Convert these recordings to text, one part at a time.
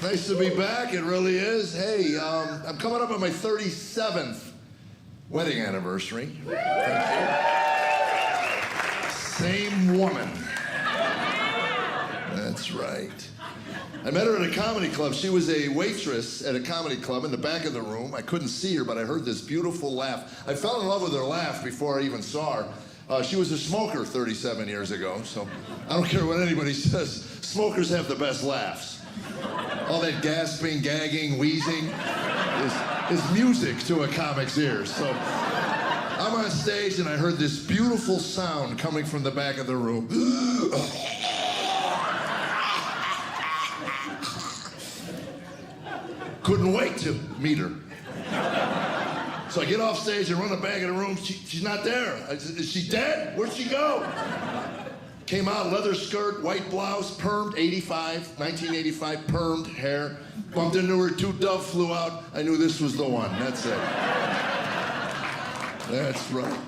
Nice to be back, it really is. Hey, I'm coming up on my 37th wedding anniversary. Thank you. Same woman. That's right. I met her at a comedy club. She was a waitress at a comedy club in the back of the room. I couldn't see her, but I heard this beautiful laugh. I fell in love with her laugh before I even saw her. She was a smoker 37 years ago, so I don't care what anybody says. Smokers have the best laughs. All that gasping, gagging, wheezing is music to a comic's ears. So I'm on stage and I heard this beautiful sound coming from the back of the room. Couldn't wait to meet her. So I get off stage and run the back of the room. She's not there. I said, is she dead? Where'd she go? Came out, leather skirt, white blouse, permed, 1985, permed hair. Bumped into her, 2 dove flew out. I knew this was the one, that's it. That's right.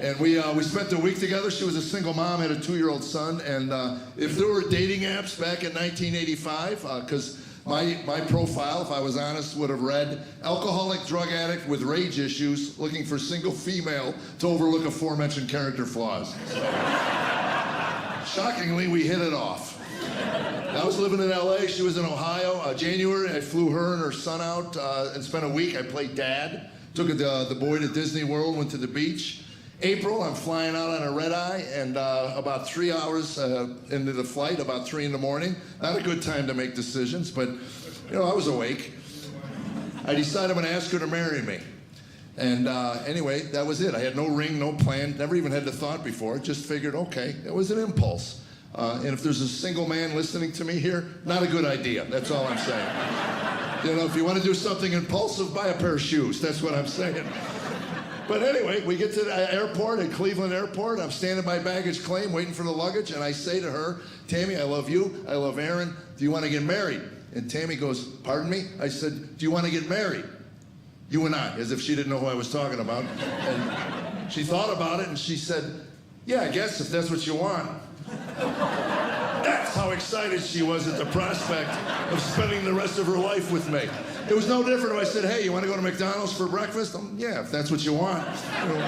And we spent a week together. She was a single mom, had a 2-year-old son. And if there were dating apps back in 1985, because my profile, if I was honest, would have read, alcoholic drug addict with rage issues, looking for single female to overlook aforementioned character flaws. Shockingly, we hit it off. I was living in LA, she was in Ohio. January, I flew her and her son out and spent a week. I played dad, took the boy to Disney World, went to the beach. April, I'm flying out on a red eye, and about 3 hours into the flight, about 3 in the morning. Not a good time to make decisions, but you know, I was awake. I decided I'm gonna ask her to marry me. And anyway, that was it. I had no ring, no plan, never even had the thought before. Just figured, okay, it was an impulse. And if there's a single man listening to me here, not a good idea. That's all I'm saying. You know, if you want to do something impulsive, buy a pair of shoes. That's what I'm saying. But anyway, we get to the airport at Cleveland Airport. I'm standing by baggage claim, waiting for the luggage, and I say to her, Tammy, I love you, I love Aaron. Do you want to get married? And Tammy goes, pardon me? I said, do you want to get married? You and I, as if she didn't know who I was talking about. And she thought about it and she said, yeah, I guess if that's what you want. That's how excited she was at the prospect of spending the rest of her life with me. It was no different if I said, hey, you want to go to McDonald's for breakfast? Yeah, if that's what you want. You know.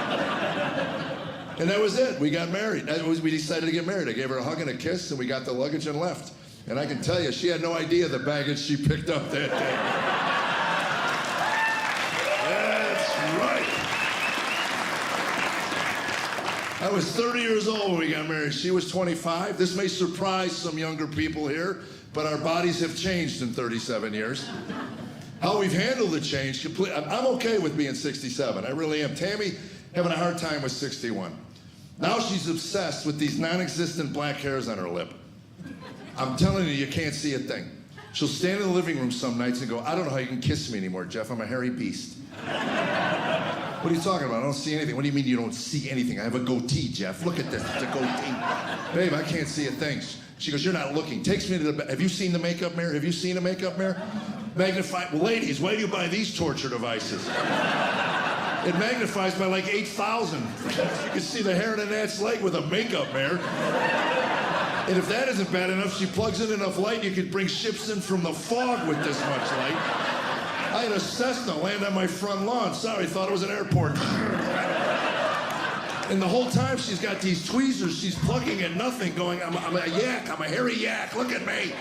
And that was it. We got married. We decided to get married. I gave her a hug and a kiss and we got the luggage and left. And I can tell you, she had no idea the baggage she picked up that day. I was 30 years old when we got married. She was 25. This may surprise some younger people here, but our bodies have changed in 37 years. How we've handled the change, I'm okay with being 67. I really am. Tammy having a hard time with 61. Now she's obsessed with these non-existent black hairs on her lip. I'm telling you, you can't see a thing. She'll stand in the living room some nights and go, I don't know how you can kiss me anymore, Jeff. I'm a hairy beast. What are you talking about? I don't see anything. What do you mean you don't see anything? I have a goatee, Jeff. Look at this. It's a goatee. Babe, I can't see a thing. She goes, you're not looking. Takes me to the... Have you seen the makeup mirror? Have you seen a makeup mirror? Magnify... Well, ladies, why do you buy these torture devices? It magnifies by like 8,000. You can see the hair in a gnat's leg with a makeup mirror. And if that isn't bad enough, she plugs in enough light you could bring ships in from the fog with this much light. I had a Cessna land on my front lawn. Sorry, thought it was an airport. And the whole time she's got these tweezers, she's plugging at nothing, going, I'm a yak, I'm a hairy yak, look at me.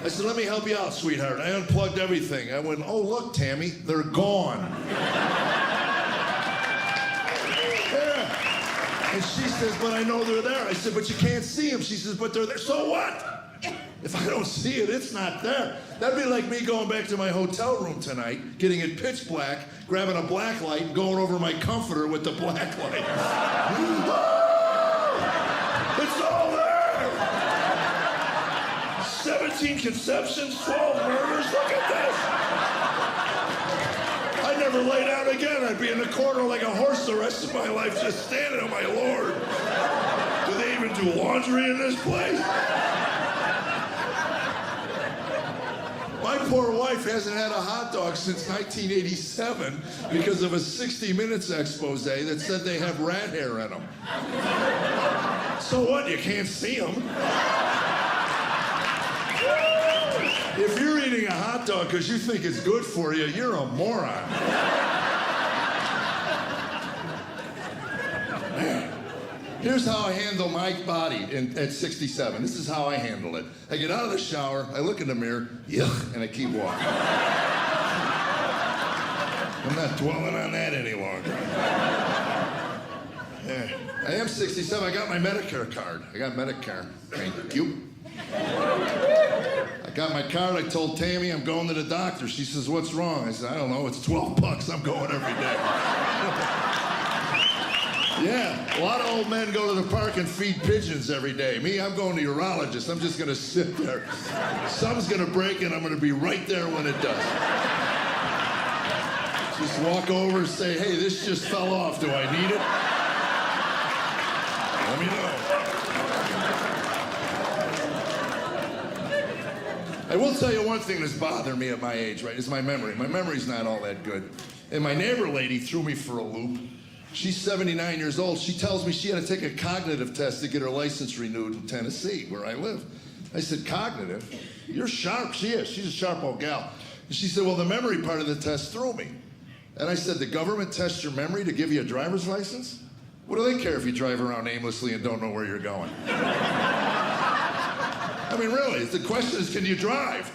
I said, let me help you out, sweetheart. I unplugged everything. I went, oh, look, Tammy, they're gone. Yeah. And she says, but I know they're there. I said, but you can't see them. She says, but they're there. So what? If I don't see it, it's not there. That'd be like me going back to my hotel room tonight, getting it pitch black, grabbing a black light, and going over my comforter with the black light. It's all there! 17 conceptions, 12 murders, look at this! I'd never lay down again. I'd be in the corner like a horse the rest of my life, just standing, oh my Lord. Do they even do laundry in this place? My poor wife hasn't had a hot dog since 1987 because of a 60 Minutes expose that said they have rat hair in them. So what? You can't see them. If you're eating a hot dog because you think it's good for you, you're a moron. Man. Here's how I handle my body at 67. This is how I handle it. I get out of the shower, I look in the mirror, yuck, and I keep walking. I'm not dwelling on that any longer. Yeah. I am 67. I got my Medicare card. I got Medicare. Thank you. I got my card. I told Tammy I'm going to the doctor. She says, what's wrong? I said, I don't know. It's $12. I'm going every day. Yeah, a lot of old men go to the park and feed pigeons every day. Me, I'm going to urologists. I'm just going to sit there. Something's going to break and I'm going to be right there when it does. Just walk over and say, hey, this just fell off. Do I need it? Let me know. I will tell you one thing that's bothering me at my age, right, is my memory. My memory's not all that good. And my neighbor lady threw me for a loop. She's 79 years old. She tells me she had to take a cognitive test to get her license renewed in Tennessee, where I live. I said, cognitive? You're sharp. She is. She's a sharp old gal. And she said, well, the memory part of the test threw me. And I said, the government tests your memory to give you a driver's license? What do they care if you drive around aimlessly and don't know where you're going? I mean, really, the question is, can you drive?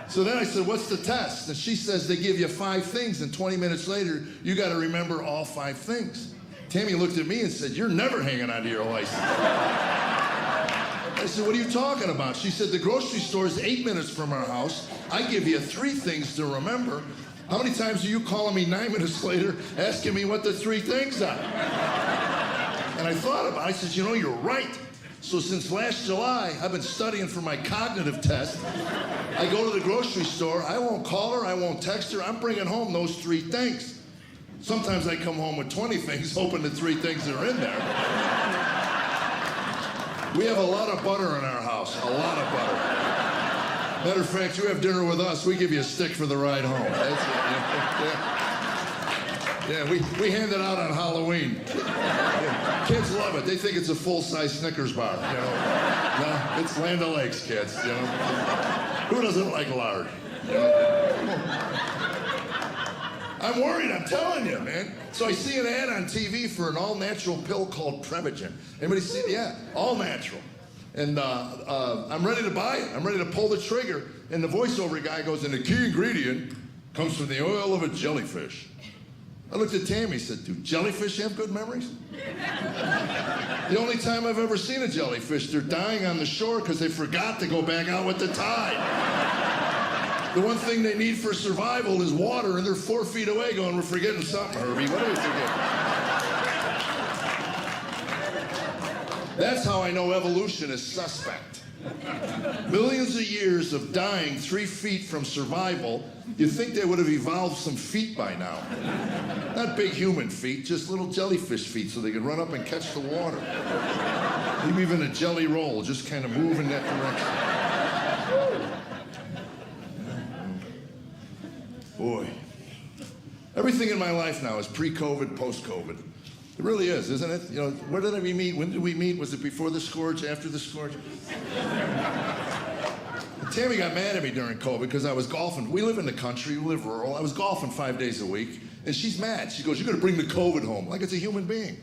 So then I said, what's the test? And she says they give you 5 things, and 20 minutes later, you got to remember all 5 things. Tammy looked at me and said, you're never hanging on to your license. I said, what are you talking about? She said, the grocery store is 8 minutes from our house. I give you 3 things to remember. How many times are you calling me 9 minutes later asking me what the 3 things are? And I thought about it. I said, you know, you're right. So since last July, I've been studying for my cognitive test. I go to the grocery store. I won't call her. I won't text her. I'm bringing home those 3 things. Sometimes I come home with 20 things, hoping the 3 things are in there. We have a lot of butter in our house. A lot of butter. Matter of fact, you have dinner with us, we give you a stick for the ride home. That's it. Yeah, we hand it out on Halloween. Yeah. Kids love it. They think it's a full-size Snickers bar, you know. No, it's Land O'Lakes, kids, you know. Who doesn't like lard? You know? I'm worried, I'm telling you, man. So I see an ad on TV for an all-natural pill called Prevagen. Anybody see it? Yeah, all natural. And I'm ready to buy it. I'm ready to pull the trigger. And the voiceover guy goes, and the key ingredient comes from the oil of a jellyfish. I looked at Tammy and said, do jellyfish have good memories? The only time I've ever seen a jellyfish, they're dying on the shore because they forgot to go back out with the tide. The one thing they need for survival is water, and they're 4 feet away going, we're forgetting something, Herbie. What are we forgetting? That's how I know evolution is suspect. Millions of years of dying 3 feet from survival, you'd think they would have evolved some feet by now. Not big human feet, just little jellyfish feet so they could run up and catch the water. Maybe even a jelly roll, just kind of move in that direction. Boy. Everything in my life now is pre-COVID, post-COVID. It really is, isn't it? You know, where did we meet? When did we meet? Was it before the scourge, after the scourge? Tammy got mad at me during COVID because I was golfing. We live in the country, we live rural. I was golfing 5 days a week, and she's mad. She goes, you're gonna bring the COVID home, like it's a human being.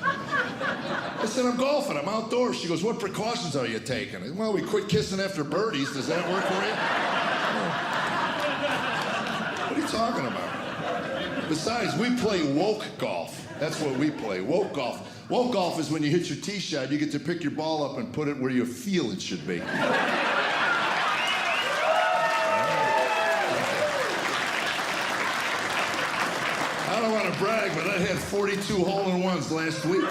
I said, I'm golfing, I'm outdoors. She goes, what precautions are you taking? I said, well, we quit kissing after birdies. Does that work for you? What are you talking about? Besides, we play woke golf. That's what we play, woke golf. Woke golf is when you hit your tee shot, you get to pick your ball up and put it where you feel it should be. I don't want to brag, but I had 42 hole-in-ones last week.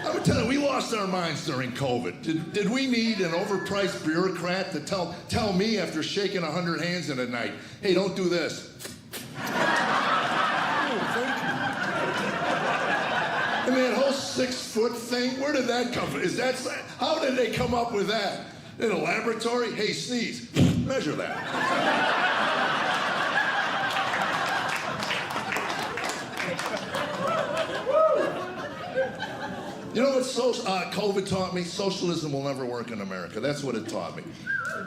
I would tell you, we lost our minds during COVID. Did we need an overpriced bureaucrat to tell me after shaking 100 hands in a night, hey, don't do this? And that whole 6-foot thing, where did that come from? How did they come up with that? In a laboratory? Hey, sneeze. Measure that. You know what COVID taught me? Socialism will never work in America. That's what it taught me.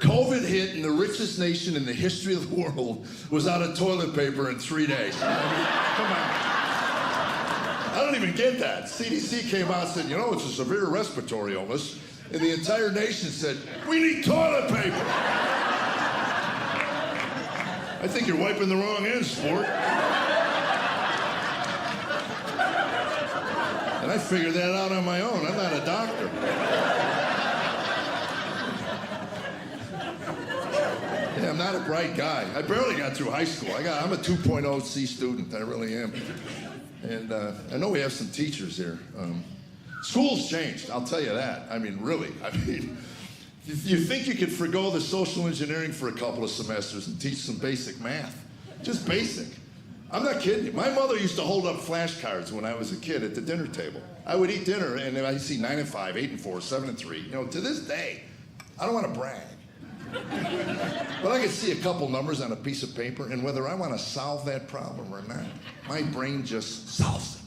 COVID hit, and the richest nation in the history of the world was out of toilet paper in 3 days. I mean, come on. I don't even get that. CDC came out and said, you know, it's a severe respiratory illness. And the entire nation said, we need toilet paper. I think you're wiping the wrong end, sport. And I figured that out on my own. I'm not a doctor. Yeah, I'm not a bright guy. I barely got through high school. I'm a 2.0 C student. I really am. And I know we have some teachers here. School's changed, I'll tell you that. I mean, really. I mean, you think you could forgo the social engineering for a couple of semesters and teach some basic math? Just basic. I'm not kidding you. My mother used to hold up flashcards when I was a kid at the dinner table. I would eat dinner and I'd see 9 and 5, 8 and 4, 7 and 3. You know, to this day, I don't want to brag. But I could see a couple numbers on a piece of paper, and whether I want to solve that problem or not, my brain just solves it.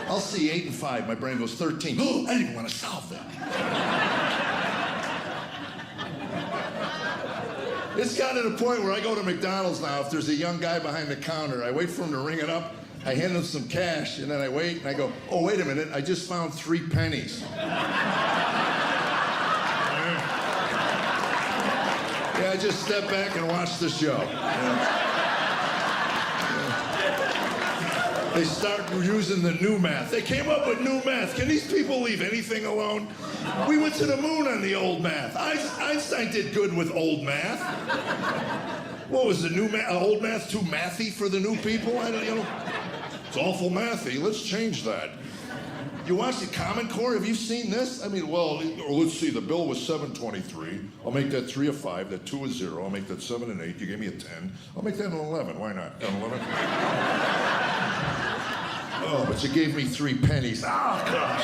I'll see 8 and 5, my brain goes 13. Oh, I didn't even want to solve that. It's gotten to the point where I go to McDonald's now, if there's a young guy behind the counter, I wait for him to ring it up, I hand him some cash, and then I wait, and I go, oh, wait a minute, I just found 3 pennies. Yeah, I just step back and watch the show. They start using the new math. They came up with new math. Can these people leave anything alone? We went to the moon on the old math. Einstein did good with old math. What was the new math? Old math too mathy for the new people? It's awful mathy. Let's change that. You watch the Common Core? Have you seen this? I mean, well, let's see. The bill was $7.23. I'll make that 3 a 5. That 2 a 0. I'll make that 7 and 8. You gave me a 10. I'll make that an 11. Why not? An 11? Oh, but you gave me 3 pennies. Oh, gosh.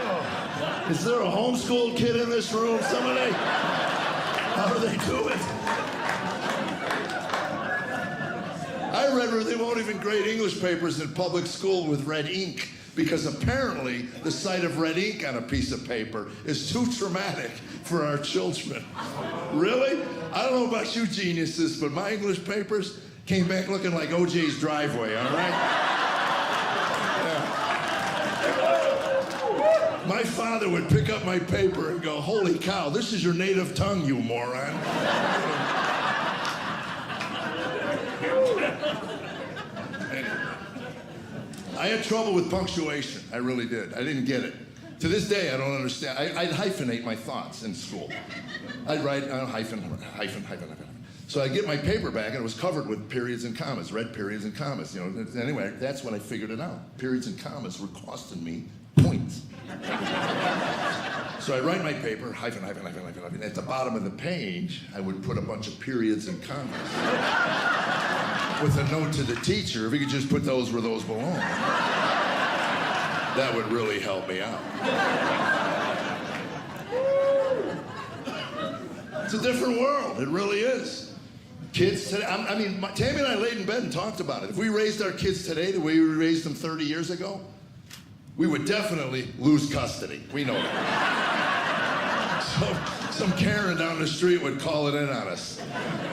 Oh. Is there a homeschooled kid in this room? Somebody? How do they do it? I read where they won't even grade English papers in public school with red ink because apparently the sight of red ink on a piece of paper is too traumatic for our children. Really? I don't know about you geniuses, but my English papers came back looking like OJ's driveway, all right? Yeah. My father would pick up my paper and go, holy cow, this is your native tongue, you moron. I had trouble with punctuation. I really did. I didn't get it. To this day, I don't understand. I'd hyphenate my thoughts in school. I'd write hyphen. So I get my paper back, and it was covered with periods and commas, red periods and commas. You know. Anyway, that's when I figured it out. Periods and commas were costing me points. So I write my paper, hyphen. At the bottom of the page, I would put a bunch of periods and commas. With a note to the teacher, if he could just put those where those belong. That would really help me out. It's a different world, it really is. Kids today, Tammy and I laid in bed and talked about it. If we raised our kids today the way we raised them 30 years ago, we would definitely lose custody. We know that. Some Karen down the street would call it in on us.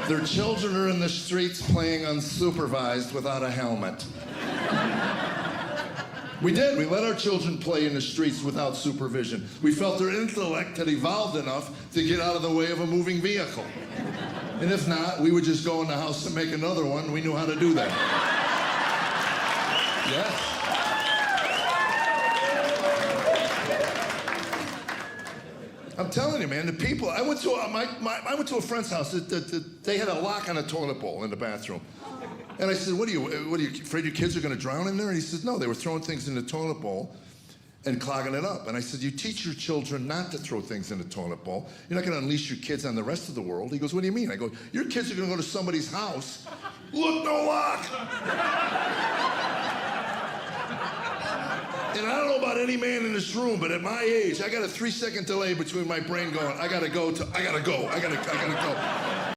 Their children are in the streets playing unsupervised without a helmet. We did. We let our children play in the streets without supervision. We felt their intellect had evolved enough to get out of the way of a moving vehicle. And if not, we would just go in the house and make another one. We knew how to do that. Yes. I'm telling you, man, the people, I went to a friend's house. They had a lock on a toilet bowl in the bathroom. And I said, what are you afraid your kids are going to drown in there? And he said, no, they were throwing things in the toilet bowl and clogging it up. And I said, you teach your children not to throw things in the toilet bowl. You're not going to unleash your kids on the rest of the world. He goes, what do you mean? I go, your kids are going to go to somebody's house. Look, no lock. And I don't know about any man in this room, but at my age, I got a 3-second delay between my brain going, I gotta go, to I gotta go.